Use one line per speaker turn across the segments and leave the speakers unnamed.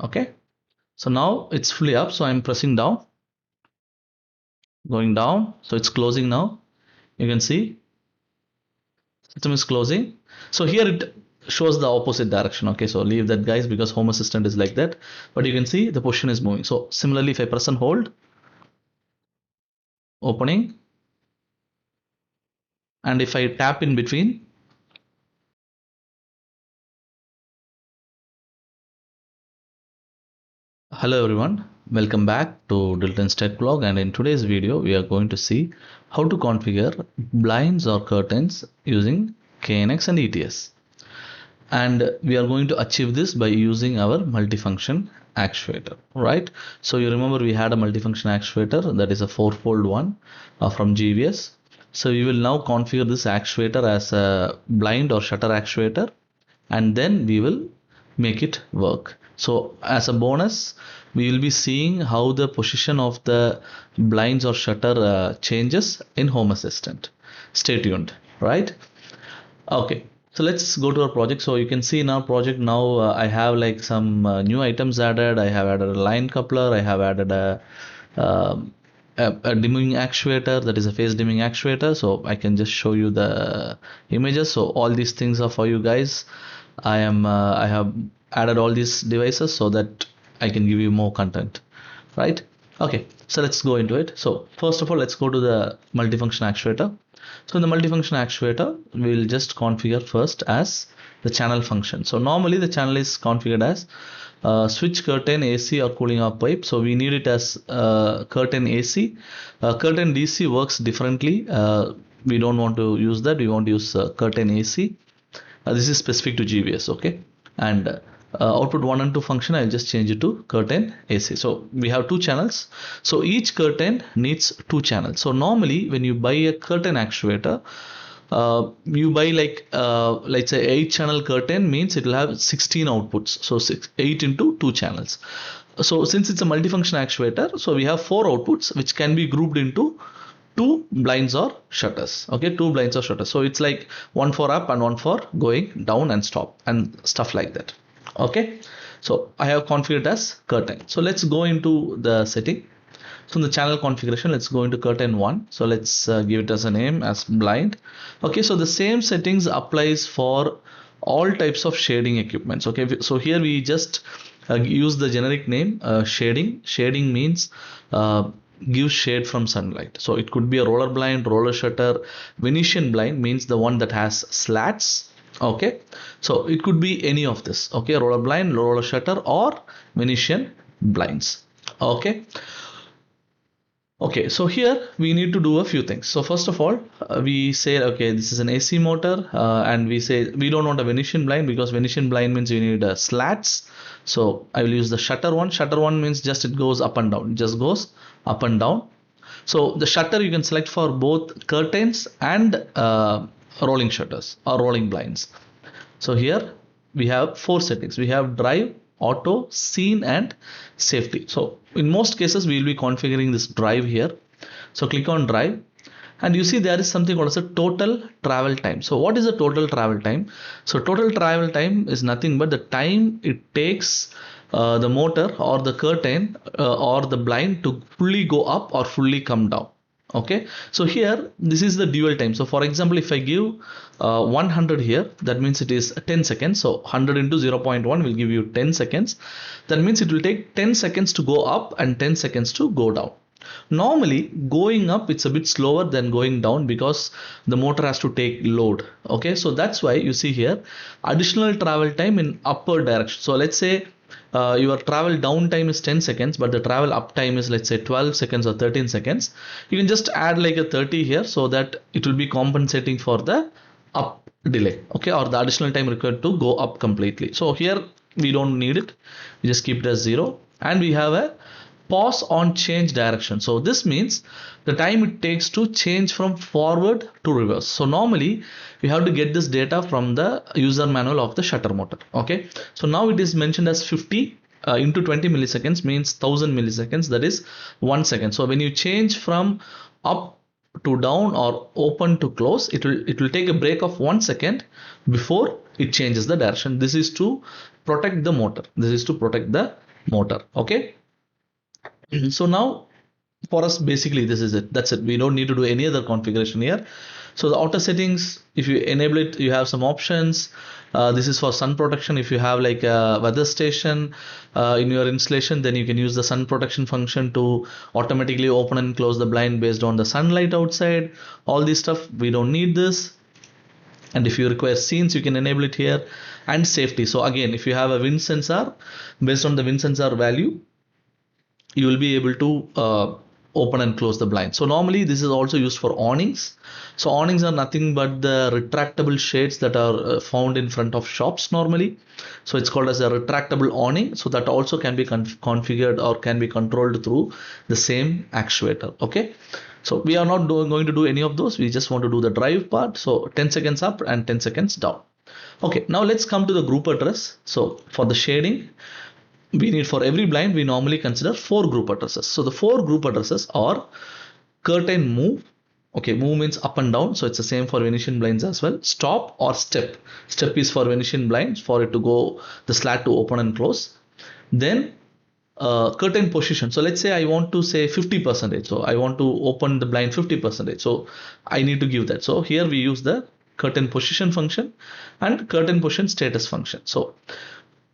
Okay, so now it's fully up, so I'm pressing down, going down, so it's closing now. You can see system is closing. So here it shows the opposite direction. Okay, so leave that, guys, because Home Assistant is like that, but you can see the position is moving. So similarly, if I press and hold, opening, and if I tap in between, hello everyone, welcome back to Dilton's Tech Blog, and in today's video we are going to see how to configure blinds or curtains using KNX and ETS. And we are going to achieve this by using our multifunction actuator, right? So you remember we had a multifunction actuator, that is a 4-fold one from GVS. So we will now configure this actuator as a blind or shutter actuator, and then we will make it work. So as a bonus, we will be seeing how the position of the blinds or shutter changes in Home Assistant. Stay tuned, right? Okay, so let's go to our project. So you can see in our project now I have like some new items added. I have added a line coupler. I have added um, a dimming actuator, that is a phase dimming actuator. So I can just show you the images. So all these things are for you guys. I have added all these devices so that I can give you more content, right? Okay, so let's go into it. So first of all, let's go to the multifunction actuator. So in the multifunction actuator, we'll just configure first as the channel function. So normally the channel is configured as switch, curtain, AC or cooling off pipe. So we need it as curtain AC. Curtain DC works differently. We don't want to use that. We want to use curtain AC. This is specific to GVS, okay? And output 1 and 2 function, I'll just change it to curtain AC. So we have two channels. So each curtain needs two channels. So normally when you buy a curtain actuator, you buy like let's say 8 channel curtain means it will have 16 outputs. So 8 into 2 channels. So since it's a multifunction actuator, so we have 4 outputs which can be grouped into 2 blinds or shutters. Okay, 2 blinds or shutters. So it's like one for up and one for going down and stop and stuff like that. Okay, so I have configured as curtain. So let's go into the setting. So in the channel configuration, let's go into curtain 1. So let's give it as a name as blind. Okay, so the same settings applies for all types of shading equipments. Okay, so here we just use the generic name shading. Shading means give shade from sunlight. So it could be a roller blind, roller shutter. Venetian blind means the one that has slats. Okay, so it could be any of this. Okay, roller blind, roller shutter or Venetian blinds. Okay. Okay, so here we need to do a few things. So first of all, we say, okay, this is an AC motor, and we say we don't want a Venetian blind because Venetian blind means you need slats. So I will use the shutter one. Shutter one means just it goes up and down. It just goes up and down. So the shutter you can select for both curtains and rolling shutters or rolling blinds. So here we have 4 settings. We have drive, auto, scene and safety. So in most cases we will be configuring this drive here. So click on drive and you see there is something called as a total travel time. So what is the total travel time? So total travel time is nothing but the time it takes the motor or the curtain or the blind to fully go up or fully come down. Okay, so here this is the dual time. So for example, if I give 100 here, that means it is 10 seconds. So 100 into 0.1 will give you 10 seconds. That means it will take 10 seconds to go up and 10 seconds to go down. Normally going up it's a bit slower than going down because the motor has to take load. Okay, so that's why you see here additional travel time in upper direction. So let's say your travel down time is 10 seconds but the travel up time is, let's say, 12 seconds or 13 seconds. You can just add like a 30 here so that it will be compensating for the up delay, okay, or the additional time required to go up completely. So here we don't need it, we just keep it as 0 and we have a pause on change direction. So this means the time it takes to change from forward to reverse. So normally we have to get this data from the user manual of the shutter motor. Okay, so now it is mentioned as 50 into 20 milliseconds means 1000 milliseconds, that is 1 second. So when you change from up to down or open to close, it will take a break of 1 second before it changes the direction. This is to protect the motor. This is to protect the motor. Okay. So now for us, basically this is it. That's it. We don't need to do any other configuration here. So the auto settings, if you enable it, you have some options. This is for sun protection. If you have like a weather station in your installation, then you can use the sun protection function to automatically open and close the blind based on the sunlight outside. All this stuff, we don't need this. And if you require scenes, you can enable it here. And safety. So again, if you have a wind sensor, based on the wind sensor value, you will be able to open and close the blind. So normally this is also used for awnings. So awnings are nothing but the retractable shades that are found in front of shops normally. So it's called as a retractable awning. So that also can be configured or can be controlled through the same actuator. Okay. So we are not going to do any of those. We just want to do the drive part. So 10 seconds up and 10 seconds down. Okay. Now let's come to the group address. So for the shading, we need, for every blind, we normally consider 4 group addresses. So the 4 group addresses are curtain move. Okay, move means up and down. So it's the same for Venetian blinds as well. Stop or step. Step is for Venetian blinds, for it to go, the slat to open and close. Then curtain position. So let's say I want to say 50%. So I want to open the blind 50%. So I need to give that. So here we use the curtain position function and curtain position status function. So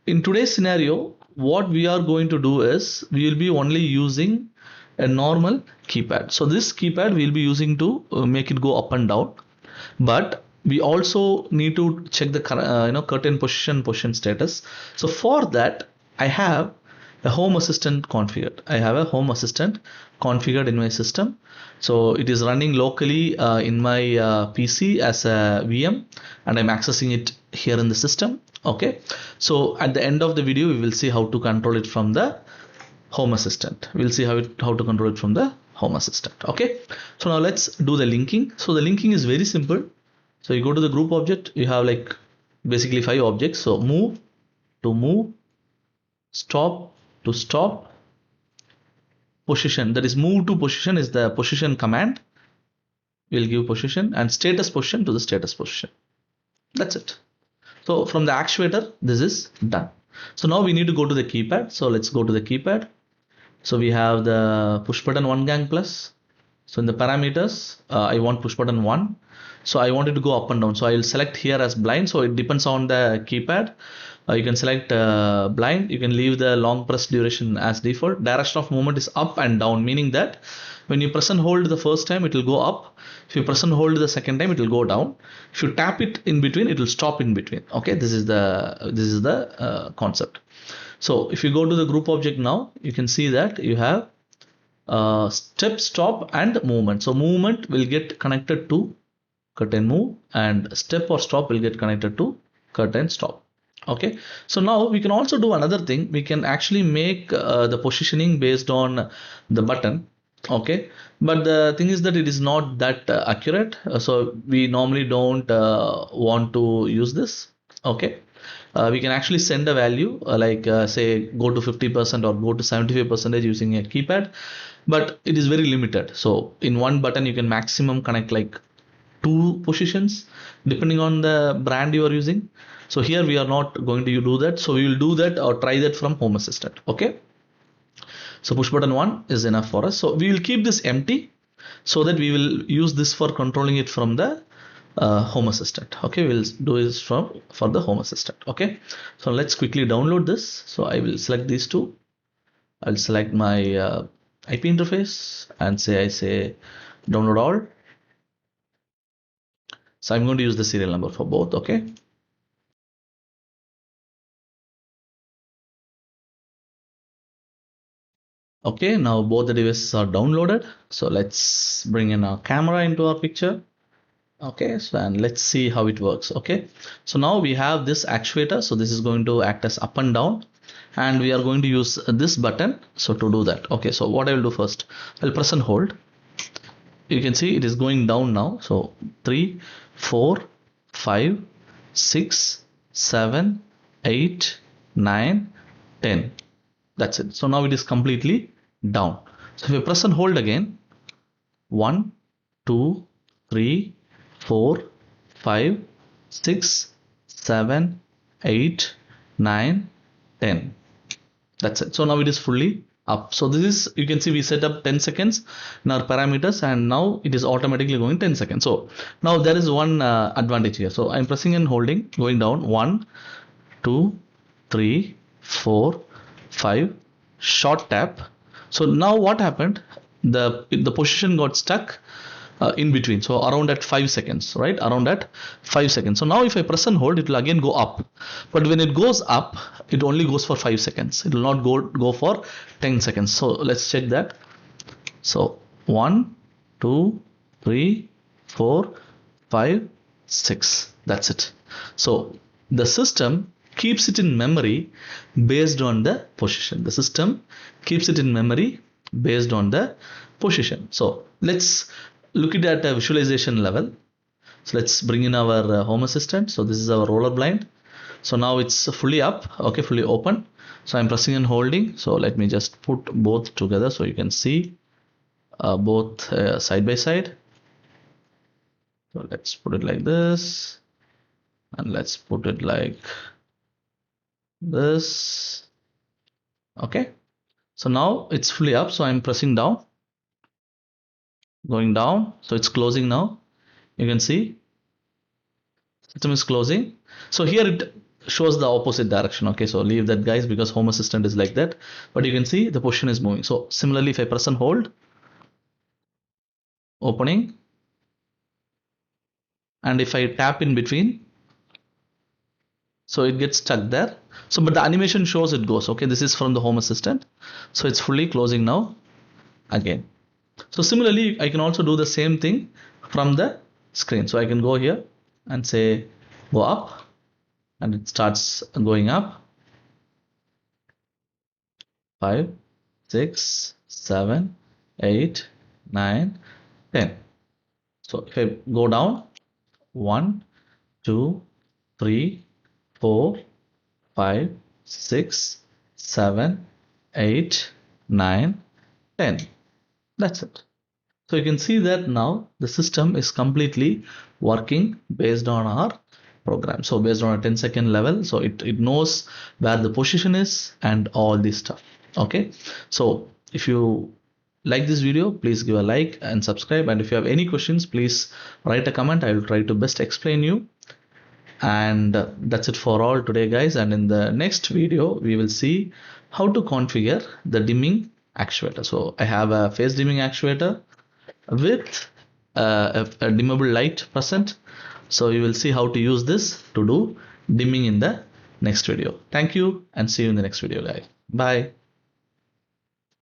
in today's scenario, what we are going to do is we will be only using a normal keypad. So this keypad we will be using to make it go up and down, but we also need to check the curtain position status. So for that, I have a home assistant configured. I have a home assistant configured in my system. So it is running locally in my PC as a VM, and I'm accessing it here in the system. Okay, so at the end of the video, we will see how to control it from the home assistant. We'll see how to control it from the home assistant. Okay, so now let's do the linking. So the linking is very simple. So you go to the group object, you have like basically 5 objects. So move to move, stop to stop, position, that is move to position is the position command. We'll give position, and status position to the status position. That's it. So from the actuator, this is done. So now we need to go to the keypad. So let's go to the keypad. So we have the push button 1 gang plus. So in the parameters, I want push button 1. So I want it to go up and down. So I will select here as blind. So it depends on the keypad. You can select blind. You can leave the long press duration as default. Direction of movement is up and down, meaning that when you press and hold the first time, it will go up. If you press and hold the second time, it will go down. If you tap it in between, it will stop in between. Okay, this is the concept. So if you go to the group object now, you can see that you have step, stop, and movement. So movement will get connected to curtain move, and step or stop will get connected to curtain stop. Okay, so now we can also do another thing. We can actually make the positioning based on the button. Okay, but the thing is that it is not that accurate. So we normally don't want to use this. Okay, we can actually send a value say go to 50% or go to 75% using a keypad, but it is very limited. So in one button, you can maximum connect like 2 positions depending on the brand you are using. So here we are not going to do that. So we will do that or try that from home assistant. Okay. So push button 1 is enough for us. So we will keep this empty so that we will use this for controlling it from the home assistant. Okay, we'll do this for the home assistant. Okay, so let's quickly download this. So I will select these 2. I'll select my IP interface and I say download all. So I'm going to use the serial number for both. Okay. Okay, now both the devices are downloaded. So let's bring in our camera into our picture. Okay, so and let's see how it works. Okay, so now we have this actuator. So this is going to act as up and down, and we are going to use this button. So to do that, okay, so what I will do first, I'll press and hold. You can see it is going down now. So 3, 4, 5, 6, 7, 8, 9, 10. That's it. So now it is completely down. So if you press and hold again, 1, 2, 3, 4, 5, 6, 7, 8, 9, 10. That's it. So now it is fully up. So this is, you can see we set up 10 seconds in our parameters, and now it is automatically going 10 seconds. So now there is one advantage here. So I'm pressing and holding, going down 1, 2, 3, 4, 5, short tap. So now what happened? The position got stuck in between, so around at 5 seconds, right? Around at 5 seconds. So now if I press and hold, it will again go up, but when it goes up, it only goes for 5 seconds. It will not go for 10 seconds. So let's check that. So 1, 2, 3, 4, 5, 6. That's it. So the system keeps it in memory based on the position. The system keeps it in memory based on the position. So let's look at a visualization level. So let's bring in our Home Assistant. So this is our roller blind. So now it's fully up, okay, fully open. So I'm pressing and holding. So let me just put both together so you can see both side by side. So let's put it like this, and let's put it like this. Okay, so now it's fully up. So I'm pressing down, going down. So it's closing now. You can see system is closing. So here it shows the opposite direction. Okay, so leave that, guys, because Home Assistant is like that. But you can see the position is moving. So similarly, if I press and hold, opening, and if I tap in between, so it gets stuck there. So but the animation shows it goes. Okay, this is from the Home Assistant. So it's fully closing now again. So similarly, I can also do the same thing from the screen. So I can go here and say go up, and it starts going up. 5, 6, 7, 8, 9, 10. So if I go down, 1, 2, 3, 4, 5, 6, 7, 8, 9, 10. That's it. So you can see that now the system is completely working based on our program. So based on a 10-second level, so it knows where the position is and all this stuff. Okay, so if you like this video, please give a like and subscribe, and if you have any questions, please write a comment. I will try to best explain you. And that's it for all today, guys, and in the next video we will see how to configure the dimming actuator. So I have a phase dimming actuator with a dimmable light present. So you will see how to use this to do dimming in the next video. Thank you, and see you in the next video, guys. Bye.